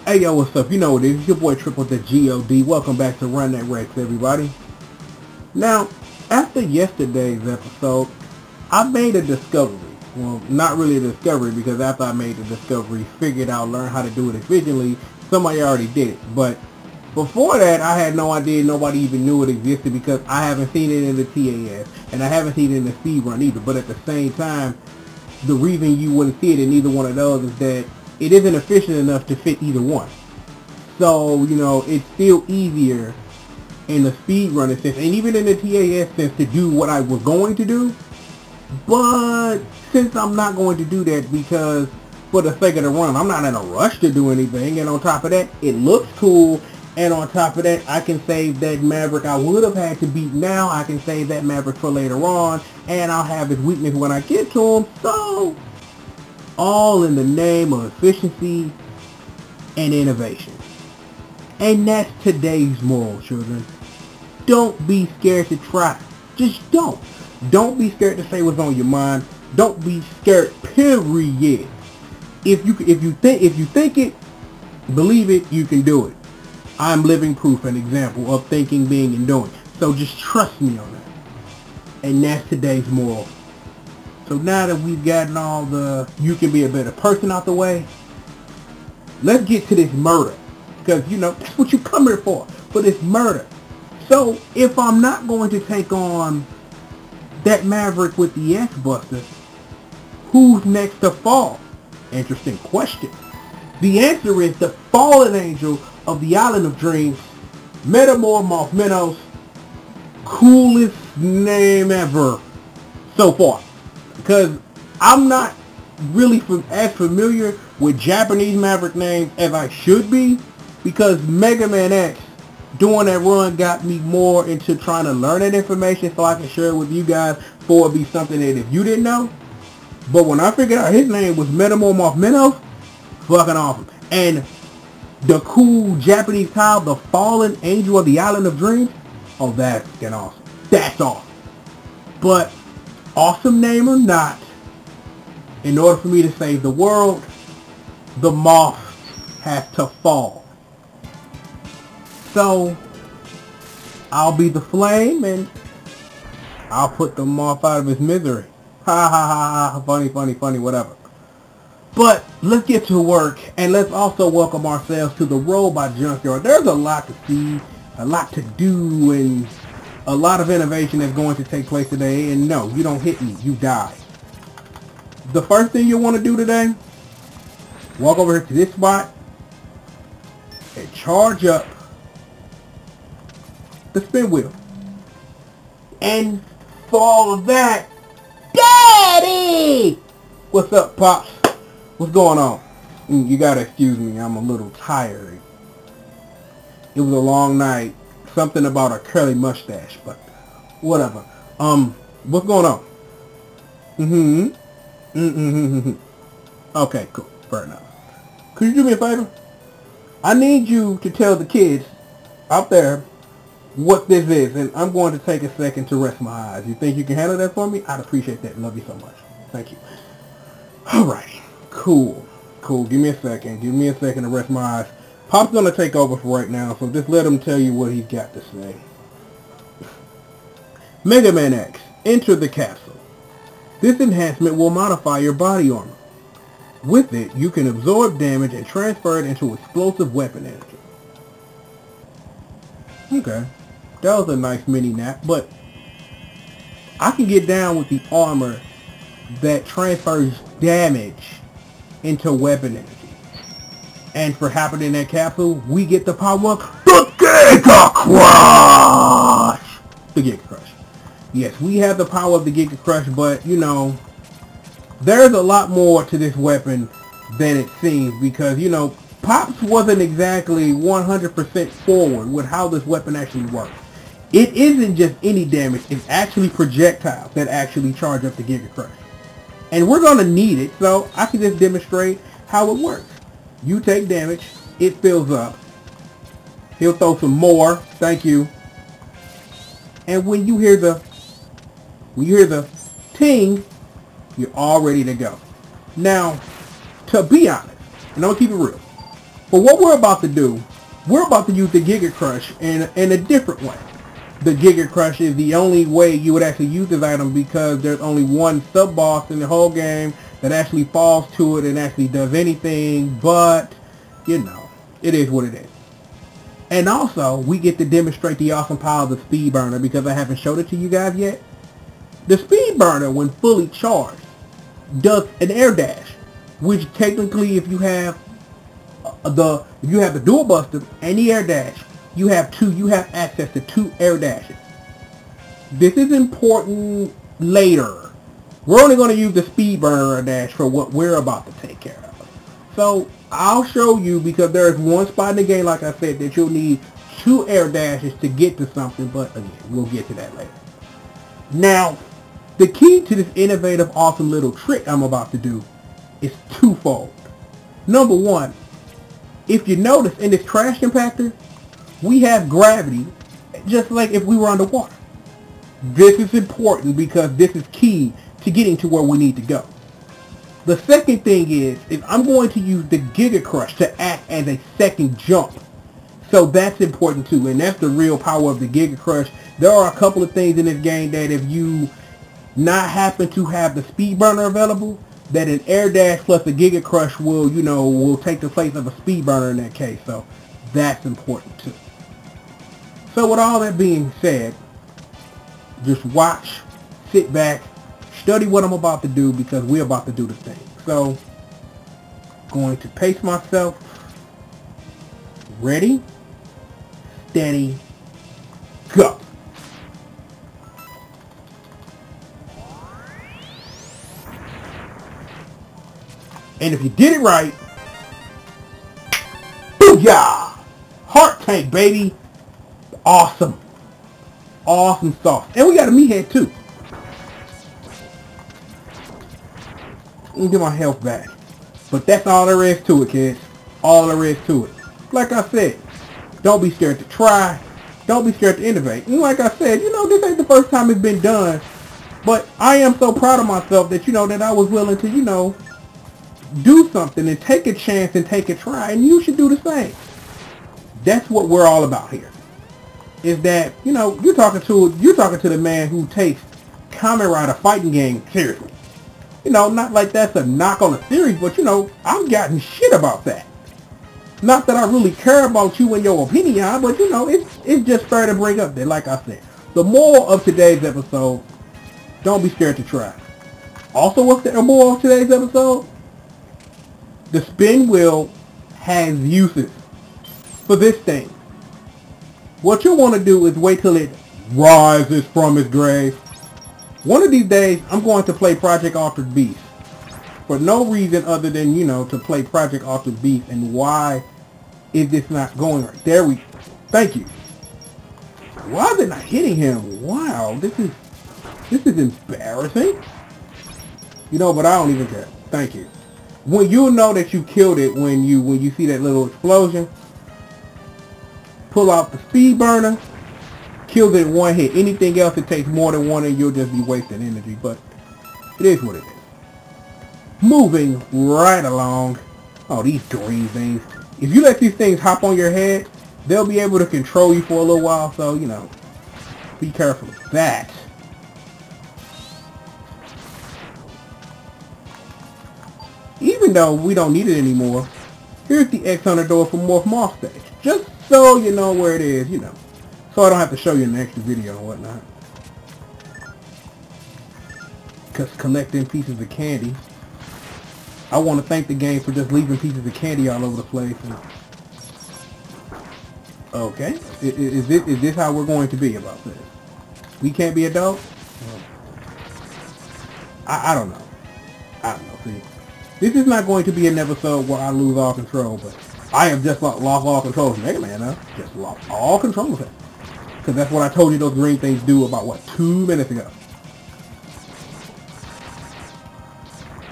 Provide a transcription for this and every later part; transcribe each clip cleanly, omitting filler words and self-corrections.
Hey yo, what's up? You know what it is. It's your boy Triple the G.O.D. Welcome back to Dat ReXXX, everybody. Now, after yesterday's episode, I made a discovery. Well, not really a discovery, because after I made the discovery, figured out, learned how to do it efficiently, somebody already did it. But before that, I had no idea, nobody even knew it existed, because I haven't seen it in the TAS, and I haven't seen it in the speedrun either. But at the same time, the reason you wouldn't see it in either one of those is that it isn't efficient enough to fit either one. So, you know, it's still easier in the speedrunning sense, and even in the TAS sense, to do what I was going to do. But since I'm not going to do that, because for the sake of the run, I'm not in a rush to do anything, and on top of that, it looks cool, and on top of that, I can save that Maverick I would have had to beat now. I can save that Maverick for later on, and I'll have his weakness when I get to him. So, all in the name of efficiency and innovation. And that's today's moral, children. Don't be scared to try. Just don't. Don't be scared to say what's on your mind. Don't be scared, period. If you think it, believe it, you can do it. I'm living proof and example of thinking, being, and doing. So just trust me on that. And that's today's moral. So now that we've gotten all the you can be a better person out the way, let's get to this murder. Because, you know, that's what you come here for this murder. So, if I'm not going to take on that Maverick with the X-Buster, who's next to fall? Interesting question. The answer is the fallen angel of the Island of Dreams, Metamorph Minnows, coolest name ever so far. Because I'm not really as familiar with Japanese Maverick names as I should be, because Mega Man X doing that run got me more into trying to learn that information so I can share it with you guys, for it be something that if you didn't know. But when I figured out his name was Metamorph Minnows, fucking awesome. And the cool Japanese title, the fallen angel of the Island of Dreams, oh, that's fucking awesome. That's awesome. But awesome name or not, in order for me to save the world, the moth has to fall. So, I'll be the flame, and I'll put the moth out of his misery. Ha ha ha ha, funny, funny, funny, whatever. But, let's get to work, and let's also welcome ourselves to the Robot Junkyard. There's a lot to see, a lot to do, and a lot of innovation that's going to take place today. And no, you don't hit me, you die. The first thing you want to do today, walk over here to this spot, and charge up the spin wheel. And for all of that, Daddy! What's up, Pops? What's going on? You gotta excuse me, I'm a little tired. It was a long night. Something about a curly mustache, but whatever. What's going on? Okay, cool. Fair enough. Could you do me a favor? I need you to tell the kids out there what this is, and I'm going to take a second to rest my eyes. You think you can handle that for me? I'd appreciate that. Love you so much. Thank you. Alrighty. Cool. Give me a second. Give me a second to rest my eyes. Pop's going to take over for right now, so just let him tell you what he's got to say. Mega Man X, enter the capsule. This enhancement will modify your body armor. With it, you can absorb damage and transfer it into explosive weapon energy. Okay, that was a nice mini nap, but I can get down with the armor that transfers damage into weapon energy. And for happening in that capsule, we get the power of the Giga Crush! The Giga Crush. Yes, we have the power of the Giga Crush, but, you know, there's a lot more to this weapon than it seems, because, you know, Pops wasn't exactly 100% forward with how this weapon actually works. It isn't just any damage, it's actually projectiles that actually charge up the Giga Crush. And we're going to need it, so I can just demonstrate how it works. You take damage, it fills up. He'll throw some more, thank you. And when you hear the ting, you're all ready to go. Now, to be honest, and I'm going to keep it real, But what we're about to do, we're about to use the Giga Crush in a different way. The Giga Crush is the only way you would actually use this item because there's only one sub-boss in the whole game that actually falls to it and actually does anything, but, you know, it is what it is. And also, we get to demonstrate the awesome power of the Speed Burner because I haven't showed it to you guys yet. The Speed Burner, when fully charged, does an air dash, which technically if you have the Dual Buster and the air dash, you have access to 2 air dashes. This is important later. We're only going to use the Speed Burner dash for what we're about to take care of. So I'll show you because there's one spot in the game, like I said, that you'll need 2 air dashes to get to something, but again, we'll get to that later. Now, the key to this innovative, awesome little trick I'm about to do is twofold. Number one, if you notice in this trash compactor, we have gravity, just like if we were underwater. This is important because this is key to getting to where we need to go. The second thing is I'm going to use the Giga Crush to act as a second jump. So that's important too, and that's the real power of the Giga Crush. There are a couple of things in this game that if you not happen to have the Speed Burner available, that an air dash plus the Giga Crush will take the place of a Speed Burner in that case. So that's important too. So with all that being said, just watch, sit back, study what I'm about to do because we're about to do the thing. So, going to pace myself. Ready, steady, go. And if you did it right, booyah! Heart tank, baby. Awesome. Awesome sauce. And we got a meathead too. Let me get my health back. But that's all there is to it, kids. All there is to it. Like I said, don't be scared to try. Don't be scared to innovate. And like I said, this ain't the first time it's been done. But I am so proud of myself that, that I was willing to, do something and take a chance and take a try. And you should do the same. That's what we're all about here. Is that, you're talking to the man who takes Kamen Rider fighting game seriously. Not like that's a knock on the series, but I'm getting shit about that. Not that I really care about you and your opinion, but it's just fair to bring up that, like I said. The moral of today's episode, don't be scared to try. Also, what's the moral of today's episode? The spin wheel has uses for this thing. What you want to do is wait till it rises from its grave. One of these days, I'm going to play Project Altered Beast. For no reason other than, to play Project Altered Beast. And why is this not going right? There we go. Thank you. Why is it not hitting him? Wow, this is embarrassing. But I don't even care. Thank you. When you know that you killed it when you see that little explosion, pull out the Speed Burner. Kills it in one hit. Anything else, it takes more than one and you'll just be wasting energy. But it is what it is. Moving right along. Oh, these green things. If you let these things hop on your head, they'll be able to control you for a little while. So, be careful of that. Even though we don't need it anymore, here's the X Hunter door for Morph Moth stage. Just so you know where it is, So I don't have to show you in the extra video and whatnot. Because collecting pieces of candy. I want to thank the game for just leaving pieces of candy all over the place. Okay. Is this how we're going to be about this? We can't be adults? I don't know. I don't know. See, this is not going to be an episode where I lose all control, but I have just lost all control of Mega Man, huh? Just lost all control of it. Because that's what I told you those green things do about, 2 minutes ago.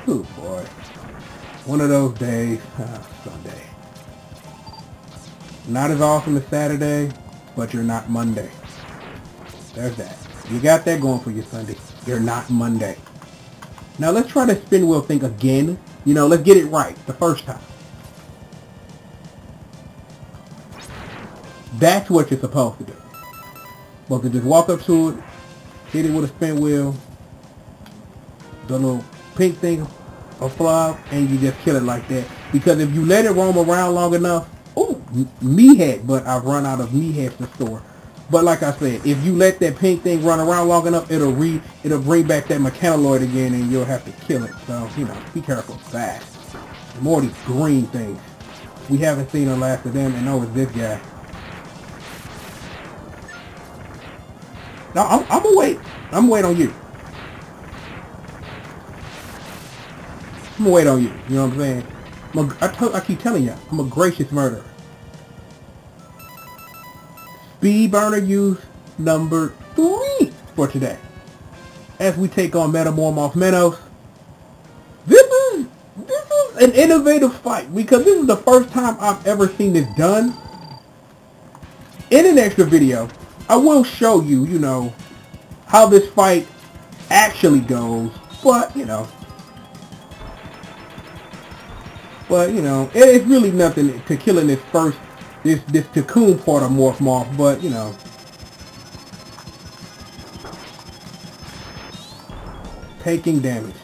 Oh boy. One of those days. Sunday. Not as awesome as Saturday, but you're not Monday. There's that. You got that going for you Sunday. You're not Monday. Now let's try the spin wheel thing again. Let's get it right the first time. That's what you're supposed to do. Supposed to just walk up to it, hit it with a spin wheel, the little pink thing will fly up, and you just kill it like that. Because if you let it roam around long enough, ooh, meathead, but I've run out of meatheads to store. But like I said, if you let that pink thing run around long enough, it'll bring back that mechanoid again, and you'll have to kill it. So, you know, be careful. Fast. More of these green things. We haven't seen the last of them, and it's this guy. No, I'm gonna wait. I'm gonna wait on you. I'm gonna wait on you. You know what I'm saying? I keep telling you, I'm a gracious murderer. Speed burner use number 3 for today. As we take on Metamorph Menos. This is an innovative fight because this is the first time I've ever seen this done. In an extra video, I will show you, you know, how this fight actually goes, but you know, it's really nothing to killing this cocoon part of Morph, but you know, taking damage.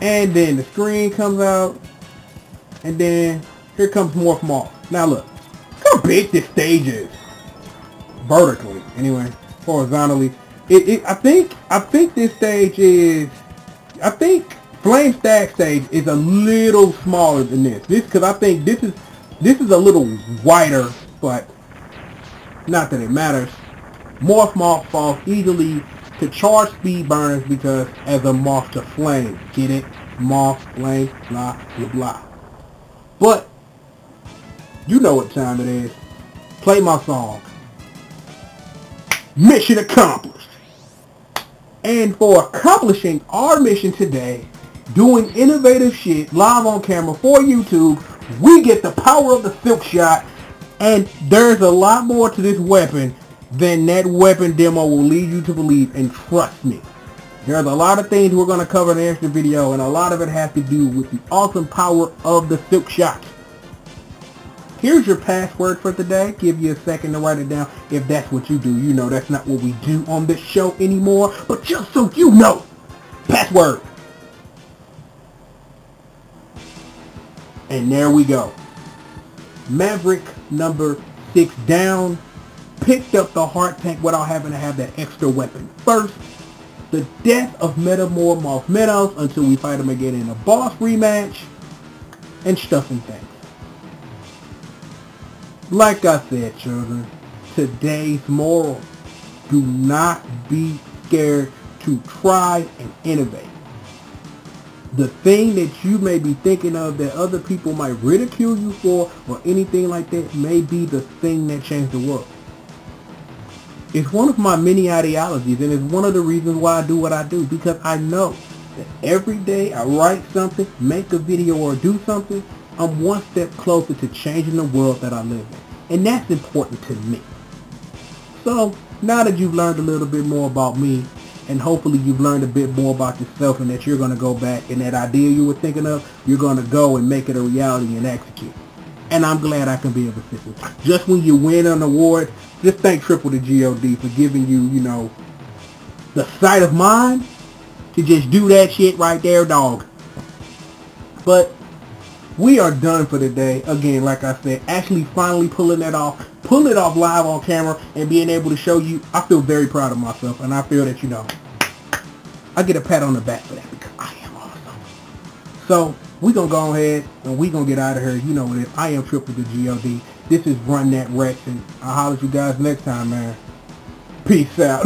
And then the screen comes out, and then here comes Morph. Now look how big this stage is. Vertically, anyway, horizontally. I think this stage is, I think Flame Stack stage is a little smaller than this. Because I think this is a little wider, but not that it matters. Morph falls easily to charge speed burners because as a moth to flame. Get it? Moth, flame, blah, blah, blah. But, you know what time it is. Play my song. Mission accomplished. And for accomplishing our mission today, doing innovative shit live on camera for YouTube, we get the power of the silk shot, and there's a lot more to this weapon than that weapon demo will lead you to believe, and trust me. There's a lot of things we're going to cover in the extra video, and a lot of it has to do with the awesome power of the silk shot. Here's your password for today. Give you a second to write it down if that's what you do. You know that's not what we do on this show anymore, but just so you know, password. And there we go. Maverick number 6 down. Picked up the heart tank without having to have that extra weapon first. The death of Metamorph Menos until we fight him again in a boss rematch. And stuffing things. Like I said, children, today's moral. Do not be scared to try and innovate. The thing that you may be thinking of that other people might ridicule you for or anything like that may be the thing that changed the world. It's one of my many ideologies, and it's one of the reasons why I do what I do, because I know that every day I write something, make a video, or do something, I'm one step closer to changing the world that I live in. And that's important to me. So, now that you've learned a little bit more about me, and hopefully you've learned a bit more about yourself, and that you're going to go back and that idea you were thinking of, you're going to go and make it a reality and execute. And I'm glad I can be of assistance. Just when you win an award, just thank Triple the G.O.D. for giving you, you know, the sight of mind to just do that shit right there, dog. But we are done for today. Again, like I said, actually finally pulling it off live on camera and being able to show you, I feel very proud of myself, and I feel that, you know, I get a pat on the back for that because I am awesome. So, we're going to go ahead and we're going to get out of here. You know what it is. I am Triple the G.O.D. This is Run That Rex, and I'll holler at you guys next time, man. Peace out.